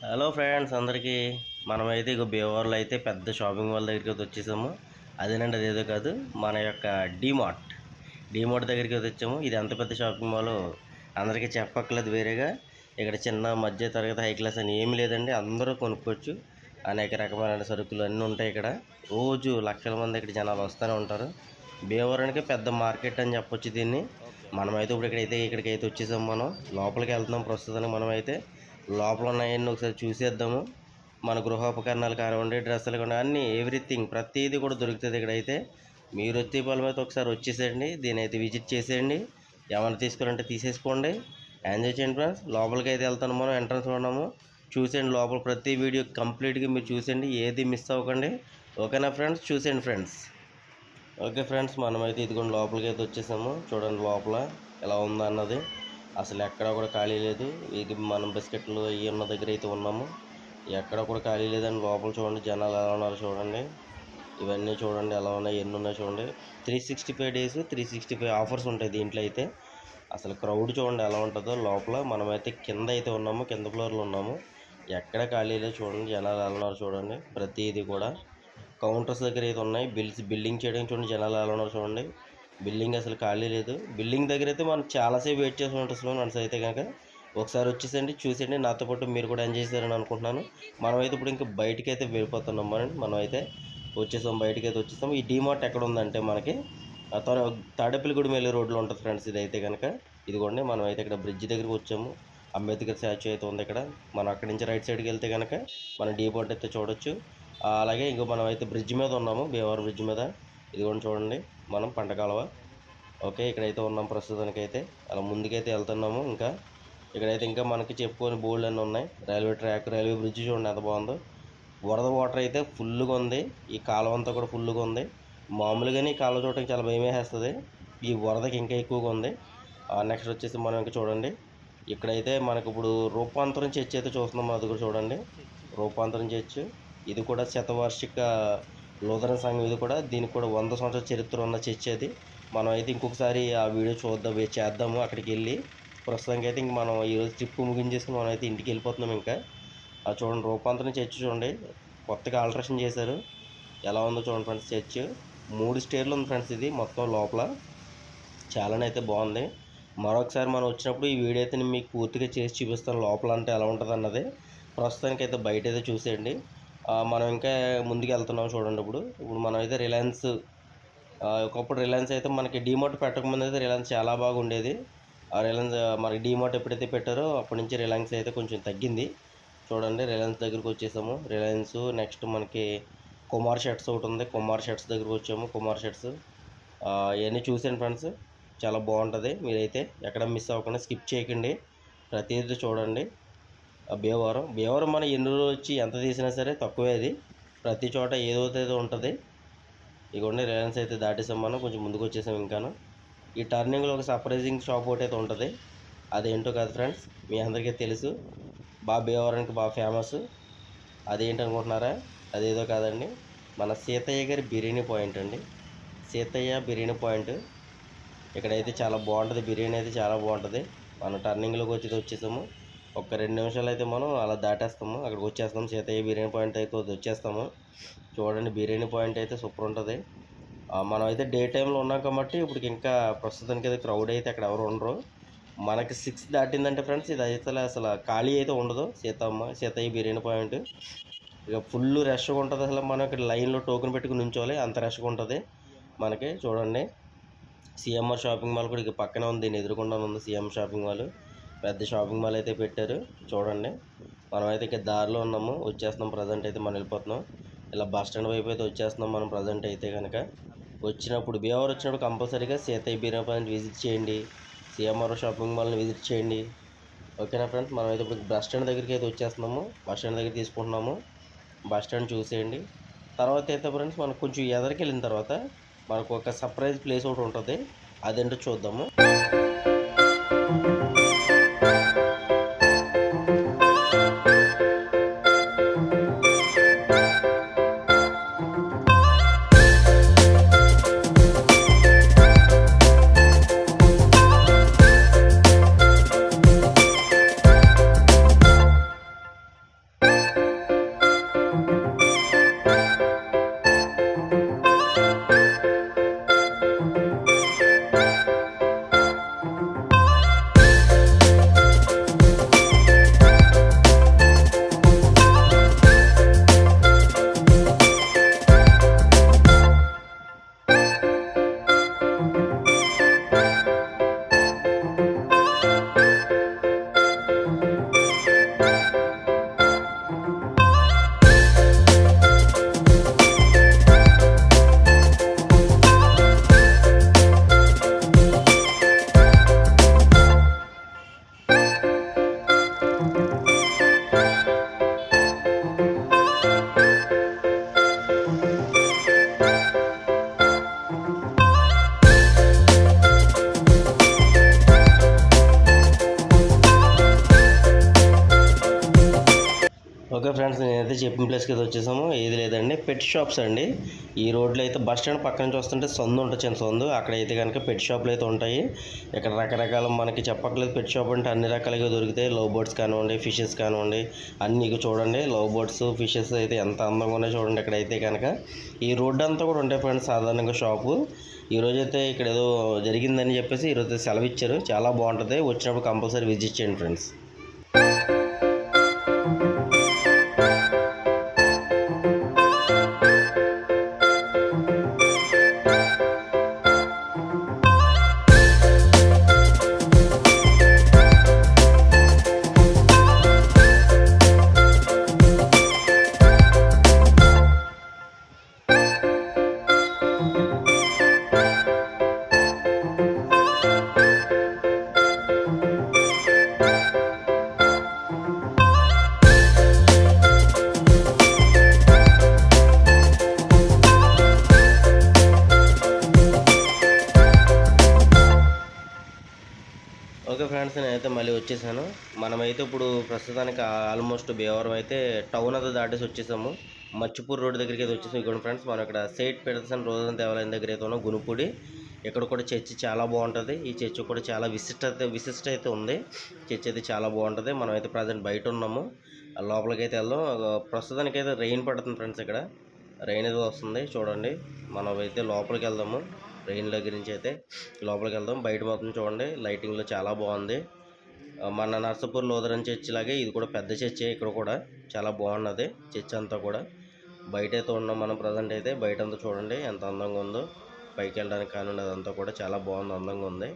Hello friends అందరికీ మనమైతే ఇక భీమవరంలో అయితే పెద్ద షాపింగ్ మాల్ దగ్గరికి అయితే వచ్చేసాము. అదేనండి, అదేదో కాదు, మన యొక్క డీమార్ట్ దగ్గరికి అయితే వచ్చాము. ఇది ఎంత పెద్ద షాపింగ్ మాల్ అందరికీ చెప్పక్కర్లేదు. వేరేగా ఇక్కడ చిన్న మధ్య తరగతి హై క్లాస్ అని ఏమి లేదండి, అందరూ కొనుక్కోవచ్చు. అనేక రకమైన సరుకులు అన్నీ ఉంటాయి ఇక్కడ. రోజు లక్షల మంది ఇక్కడ జనాలు వస్తూనే ఉంటారు. భీమవరానికి పెద్ద మార్కెట్ అని చెప్పొచ్చు దీన్ని. మనమైతే ఇప్పుడు ఇక్కడికైతే వచ్చేసాము. మనం లోపలికి వెళ్తున్నాం. ప్రస్తుతానికి మనమైతే లోపల ఉన్నాయన్నీ ఒకసారి చూసేద్దాము. మన గృహోపకరణాలు కానివ్వండి, డ్రెస్సులు కానివ్వండి, అన్నీ ఎవ్రీథింగ్ ప్రతిదీ కూడా దొరుకుతుంది ఇక్కడైతే. మీరు వచ్చే పొలం అయితే ఒకసారి వచ్చేసేయండి, దీని అయితే విజిట్ చేసేయండి. ఏమైనా తీసుకోవాలంటే తీసేసుకోండి, ఎంజాయ్ చేయండి ఫ్రెండ్స్. లోపలికి అయితే వెళ్తాను, మనం ఎంట్రన్స్ ఉన్నాము. చూసేయండి లోపల ప్రతి వీడియో కంప్లీట్గా మీరు చూసేయండి, ఏది మిస్ అవ్వకండి. ఓకేనా ఫ్రెండ్స్? చూసేయండి ఫ్రెండ్స్. ఓకే ఫ్రెండ్స్, మనమైతే ఇదిగోండి లోపలికి అయితే వచ్చేసాము. చూడండి లోపల ఎలా ఉందో అన్నది. అసలు ఎక్కడ కూడా ఖాళీ లేదు. ఇది మనం బిస్కెట్లు అవి ఉన్న దగ్గర అయితే ఉన్నాము. ఎక్కడ కూడా ఖాళీ లేదండి. లోపల చూడండి జనాలు ఎలా ఉన్నారు చూడండి. ఇవన్నీ చూడండి ఎలా ఉన్నాయి, ఎన్ని ఉన్నాయి చూడండి. 365 డేస్ 365 ఆఫర్స్ ఉంటాయి దీంట్లో అయితే. అసలు క్రౌడ్ చూడండి ఎలా ఉంటుందో లోపల. మనమైతే కింద అయితే ఉన్నాము, కింద ఫ్లోర్లో ఉన్నాము. ఎక్కడ ఖాళీ లేదు చూడండి, జనాలు ఎలా ఉన్నారు చూడండి. ప్రతిదీ కూడా కౌంటర్స్ దగ్గర అయితే ఉన్నాయి. బిల్లింగ్ చేయడానికి చూడండి జనాలు ఎలా ఉన్నారు చూడండి. బిల్డింగ్ అసలు ఖాళీ లేదు. బిల్డింగ్ దగ్గర అయితే మనం చాలాసేపు వెయిట్ చేసి ఉంటుంది మనసు అయితే కనుక. ఒకసారి వచ్చేసండి, చూసేయండి. నాతో పాటు మీరు కూడా ఎంజాయ్ చేశారని అనుకుంటున్నాను. మనమైతే ఇప్పుడు ఇంకా బయటికి అయితే వెళ్ళిపోతున్నాం. మనమైతే వచ్చేసాం, బయటికి అయితే వచ్చేసాం. ఈ డీమార్ట్ ఎక్కడ ఉందంటే మనకి తాడేపల్లిగూడెం వెళ్ళే రోడ్లో ఉంటుంది ఫ్రెండ్స్. ఇదైతే కనుక ఇదిగోండి, మనం అయితే ఇక్కడ బ్రిడ్జ్ దగ్గరికి వచ్చాము. అంబేద్కర్ స్టాచ్యూ అయితే ఉంది ఇక్కడ. మనం అక్కడి నుంచి రైట్ సైడ్కి వెళ్తే కనుక మన డీమార్ట్ అయితే చూడొచ్చు. అలాగే ఇంకో మనం అయితే బ్రిడ్జ్ మీద ఉన్నాము, భీమవరం బ్రిడ్జ్ మీద. ఇదిగోండి చూడండి, మనం పంటకాలవ. ఓకే, ఇక్కడైతే ఉన్నాం ప్రస్తుతానికైతే. అలా ముందుకైతే వెళ్తున్నాము. ఇక్కడైతే ఇంకా మనకి చెప్పుకొని బోర్డులు అన్నీ ఉన్నాయి. రైల్వే ట్రాక్, రైల్వే బ్రిడ్జ్ చూడండి ఎంత బాగుందో. వరద వాటర్ అయితే ఫుల్గా ఉంది. ఈ కాలువ అంతా కూడా ఫుల్గా ఉంది. మామూలుగానే ఈ కాలువ చూడటానికి చాలా భయం వేసేస్తుంది, ఈ వరదకి ఇంకా ఎక్కువగా ఉంది. నెక్స్ట్ వచ్చేసి మనం ఇంకా చూడండి, ఇక్కడైతే మనకు ఇప్పుడు రూపాంతరం చర్చ్ అయితే చూస్తున్నాం. అది కూడా చూడండి, రూపాంతరం చర్చ్. ఇది కూడా శతవార్షిక లూథరన్ సంఘం. ఇది కూడా, దీనికి కూడా 100 సంవత్సరాల చరిత్ర ఉన్న చర్చ్ అది. మనం అయితే ఇంకొకసారి ఆ వీడియో చేద్దాము అక్కడికి వెళ్ళి. ప్రస్తుతానికి అయితే ఇంక మనం ఈరోజు ట్రిప్ ముగించేసుకుని మనం అయితే ఇంటికి వెళ్ళిపోతున్నాం. ఇంకా చూడండి రూపాంతరం చర్చ్ చూడండి, కొత్తగా ఆల్ట్రేషన్ చేశారు. ఎలా ఉందో చూడండి ఫ్రెండ్స్. చర్చ్ 3 స్టేర్లు ఉంది ఫ్రెండ్స్. ఇది మొత్తం లోపల చాలానే అయితే బాగుంది. మరొకసారి మనం వచ్చినప్పుడు ఈ వీడియో అయితే నేను మీకు పూర్తిగా చేసి చూపిస్తాను, లోపల అంటే ఎలా ఉంటుంది అన్నది. ప్రస్తుతానికి అయితే బయట అయితే చూసేయండి. మనం ఇంకా ముందుకు వెళ్తున్నాం చూడండి. ఇప్పుడు మనం అయితే రిలయన్స్, ఒకప్పుడు రిలయన్స్ అయితే మనకి డీమార్ట్ పెట్టకముందు అయితే రిలయన్స్ చాలా బాగా ఉండేది. ఆ రిలయన్స్ మనకి డీమార్ట్ ఎప్పుడైతే పెట్టారో అప్పటి నుంచి రిలయన్స్ అయితే కొంచెం తగ్గింది. చూడండి రిలయన్స్ దగ్గరికి వచ్చేసాము. రిలయన్స్ నెక్స్ట్ మనకి కుమార్ షర్ట్స్ ఒకటి ఉంది. కుమార్ షర్ట్స్ దగ్గరికి వచ్చాము. కుమార్ షర్ట్స్ ఇవన్నీ చూసాను ఫ్రెండ్స్, చాలా బాగుంటుంది. మీరైతే ఎక్కడ మిస్ అవ్వకుండా స్కిప్ చేయకండి, ప్రతిదీ చూడండి. భీమవరం మనం ఎన్ని రోజులు వచ్చి ఎంత తీసినా సరే తక్కువే. అది ప్రతి చోట ఏదో ఉంటుంది. ఇదిగోండి రిలయన్స్ అయితే దాటేసాం, మనం కొంచెం ముందుకు వచ్చేసాం. ఇంకాను ఈ టర్నింగ్లో ఒక సర్ప్రైజింగ్ షాప్ ఒకటి అయితే ఉంటుంది. అదేంటో కాదు ఫ్రెండ్స్, మీ అందరికీ తెలుసు, భీమవరానికి బాగా ఫేమస్. అదేంటనుకుంటున్నారా? అదేదో కాదండి, మన సీతయ్య గారి బిర్యానీ పాయింట్ అండి. సీతయ్య బిర్యానీ పాయింట్ ఇక్కడైతే చాలా బాగుంటుంది. బిర్యానీ అయితే చాలా బాగుంటుంది. మనం టర్నింగ్లోకి వచ్చేసాము. ఒక 2 నిమిషాలు అయితే మనం అలా దాటేస్తాము, అక్కడికి వచ్చేస్తాము. సీతయ్య బిర్యానీ పాయింట్ అయితే వచ్చేస్తాము. చూడండి బిర్యానీ పాయింట్ అయితే సూపర్ ఉంటుంది. మనం అయితే డే టైంలో ఉన్నాం కాబట్టి ఇప్పుడు ఇంకా ప్రస్తుతానికి అయితే క్రౌడ్ అయితే అక్కడ ఎవరు ఉండరు. మనకి 6 దాటిందంటే ఫ్రెండ్స్ ఇది అయితే అసలు ఖాళీ అయితే ఉండదు. సీతయ్య బిర్యానీ పాయింట్ ఇక ఫుల్ రష్గా ఉంటుంది. అసలు మనం ఇక్కడ లైన్లో టోకెన్ పెట్టుకుని నుంచోవాలి, అంత రష్గా ఉంటుంది మనకి. చూడండి సిఎంఆర్ షాపింగ్ మాల్ కూడా ఇక పక్కనే ఉంది, దీన్ని ఎదురుకుండా ఉంది సిఎంఆర్ షాపింగ్ మాల్. పెద్ద షాపింగ్ మాల్ అయితే పెట్టారు చూడండి. మనమైతే ఇక్కడ దారిలో ఉన్నాము, వచ్చేస్తున్నాం. ప్రజెంట్ అయితే మనం వెళ్ళిపోతున్నాం. ఇలా బస్ స్టాండ్ వైపు అయితే వచ్చేస్తున్నాం మనం ప్రజెంట్ అయితే కనుక. భీమవరం వచ్చినప్పుడు కంపల్సరీగా సీతయ్య బిర్యానీ పాయింట్ విజిట్ చేయండి, సిఎంఆర్ షాపింగ్ మాల్ని విజిట్ చేయండి. ఓకేనా ఫ్రెండ్స్? మనమైతే ఇప్పుడు బస్ స్టాండ్ దగ్గరికి అయితే వచ్చేస్తున్నాము. బస్ స్టాండ్ దగ్గర తీసుకుంటున్నాము. బస్ స్టాండ్ చూసేయండి. తర్వాత అయితే ఫ్రెండ్స్ మనకు కొంచెం ఎదరికి వెళ్ళిన తర్వాత మనకు ఒక సర్ప్రైజ్ ప్లేస్ ఒకటి ఉంటుంది, అదేంటో చూద్దాము. ఓకే ఫ్రెండ్స్, నేనైతే చెప్పిన ప్లేస్కి అయితే వచ్చేసాము. ఏది లేదండి, పెట్ షాప్స్ అండి. ఈ రోడ్లో అయితే బస్ స్టాండ్ పక్క నుంచి వస్తుంటే సందు ఉంటుంది, చిన్న సందు. అక్కడైతే కనుక పెట్ షాపులు అయితే ఉంటాయి. ఇక్కడ రకరకాల మనకి చెప్పట్లేదు, పెట్ షాప్ అంటే అన్ని రకాలుగా దొరుకుతాయి. లవ్ బర్డ్స్ కానివ్వండి, ఫిషెస్ కానివ్వండి, అన్నీ చూడండి. లవ్ బర్డ్స్, ఫిషెస్ అయితే ఎంత అందంగా ఉన్నాయో చూడండి. ఇక్కడైతే కనుక ఈ రోడ్డు అంతా కూడా ఉంటాయి ఫ్రెండ్స్, సాధారణంగా షాపు. ఈరోజైతే ఇక్కడ ఏదో జరిగిందని చెప్పేసి ఈరోజు సెలవు ఇచ్చారు. చాలా బాగుంటుంది, వచ్చినప్పుడు కంపల్సరీ విజిట్ చేయండి ఫ్రెండ్స్. ఓకే ఫ్రెండ్స్, నేనైతే మళ్ళీ వచ్చేసాను. మనమైతే ఇప్పుడు ప్రస్తుతానికి ఆల్మోస్ట్ భీమవరం అయితే టౌన్ అంతా దాటేసి వచ్చేసాము. మచ్చిపూర్ రోడ్ దగ్గరికి అయితే వచ్చేసాము. ఇక్కడ ఫ్రెండ్స్, మనం ఇక్కడ సెయింట్ పీటర్సన్ రోజన్ దేవాలయం దగ్గర అయితే ఉన్నాం, గునుపూడి. ఇక్కడ కూడా చర్చి చాలా బాగుంటుంది. ఈ చర్చి కూడా చాలా విశిష్ట అయితే ఉంది. చర్చి అయితే చాలా బాగుంటుంది. మనం అయితే ప్రజెంట్ బయట ఉన్నాము, లోపలికి అయితే వెళ్దాం. ప్రస్తుతానికి అయితే రెయిన్ పడుతుంది ఫ్రెండ్స్, ఇక్కడ రెయిన్ అయితే వస్తుంది చూడండి. మనం అయితే లోపలికి వెళ్దాము. రెయిన్ దగ్గర నుంచి అయితే లోపలికి వెళ్దాం. బయట మొత్తం చూడండి, లైటింగ్లో చాలా బాగుంది. మన నర్సాపూర్ లూథరన్ చర్చ్ లాగే ఇది కూడా పెద్ద చర్చే. ఇక్కడ కూడా చాలా బాగున్నది చర్చ్ అంతా కూడా. బయట అయితే ఉన్నాం మనం ప్రజెంట్ అయితే. బయట అంతా చూడండి ఎంత అందంగా ఉందో. పైకి వెళ్ళడానికి కానివ్వండి, అదంతా కూడా చాలా బాగుంది, అందంగా ఉంది.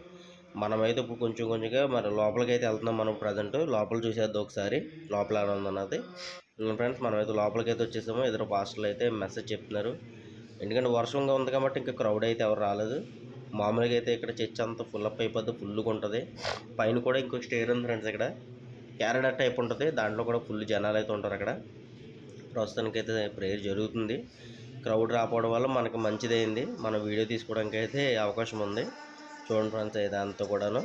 మనమైతే ఇప్పుడు కొంచెం కొంచెంగా మరి లోపలికి అయితే వెళ్తున్నాం. మనం ప్రజెంట్ లోపల చూసేద్దాం ఒకసారి, లోపల ఎలా ఉందన్నది. ఫ్రెండ్స్, మనమైతే లోపలికి అయితే వచ్చేసాము. ఎదురు పాస్టర్లు అయితే మెసేజ్ చెప్తున్నారు. ఎందుకంటే వర్షంగా ఉంది కాబట్టి ఇంకా క్రౌడ్ అయితే ఎవరు రాలేదు. మామూలుగా అయితే ఇక్కడ చర్చ్ అంతా ఫుల్ అప్ అయిపోద్ది, ఫుల్గా ఉంటుంది. పైన కూడా ఇంకో స్టేర్ ఉంది ఫ్రెండ్స్, ఇక్కడ క్యారిడార్ టైప్ ఉంటుంది. దాంట్లో కూడా ఫుల్ జనాలు అయితే ఉంటారు. అక్కడ ప్రస్తుతానికి అయితే ప్రేయర్ జరుగుతుంది. క్రౌడ్ రాకపోవడం వల్ల మనకు మంచిదైంది, మన వీడియో తీసుకోవడానికి అయితే అవకాశం ఉంది. చూడండి ఫ్రెండ్స్, అయితే అంతా కూడాను.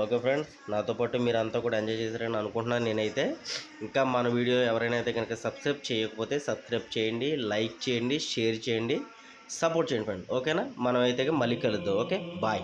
ఓకే ఫ్రెండ్స్, నాతో పాటు మీరు అంతా కూడా ఎంజాయ్ చేశారని అనుకుంటున్నాను నేనైతే. ఇంకా మన వీడియో ఎవరైనా అయితే కనుక సబ్స్క్రైబ్ చేయకపోతే సబ్స్క్రైబ్ చేయండి, లైక్ చేయండి, షేర్ చేయండి, సపోర్ట్ చేయండి ఫ్రెండ్. ఓకేనా? మనం అయితే మళ్ళీ కలుద్దాం. Okay, bye.